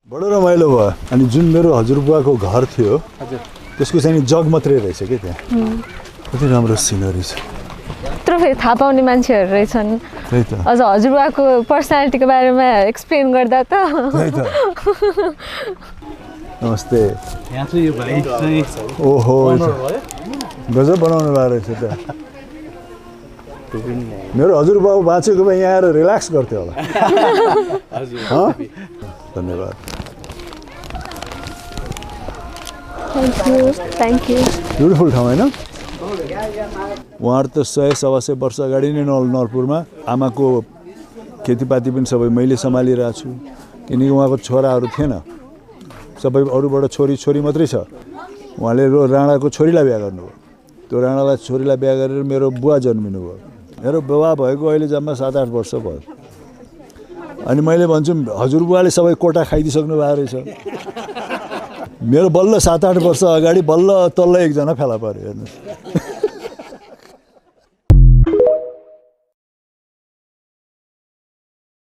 बडो रमाइलो भयो अनि जुन मेरो हजुरबुवाको घर थियो त्यसको चाहिँ जग मात्रै रहेछ के त्यहाँ कति राम्रो सिनरी छ त्यत्रो फेरि थाहा पाउने मान्छेहरू रहेछन् त्यही त अझ हजुरबाको पर्सनालिटीको बारेमा एक्सप्लेन गर्दा त त्यही त नमस्ते यहाँ चाहिँ यो भाइ चाहिँ ओहो गजब बनाउनु भएको रहेछ त मेरो हजुरबाउ बाँचेको भए यहाँ आएर रिल्याक्स गर्थ्यो होला धन्यवाद थ्याङ्क यू ब्युटिफुल ठाउँ होइन उहाँहरू त 100-125 वर्ष अगाडि नै नलपुरमा आमाको खेतीपाती पनि सबै मैले सम्हालिरहेको छु किनकि उहाँको छोराहरू थिएन सबै अरूबाट छोरी मात्रै छ उहाँले राणाको छोरीलाई बिहा गर्नुभयो त्यो राणालाई छोरीलाई बिहा गरेर मेरो बुवा जन्मिनु भयो मेरो बुवा भएको अहिले जम्मा 7-8 वर्ष भयो अनि मैले भन्छु हजुरबुवाले सबै कोटा खाइदिइसक्नु भएको रहेछ मेरो बल्ल 7-8 वर्ष अगाडि बल्ल तल्ल एकजना फेला पऱ्यो हेर्नुहोस्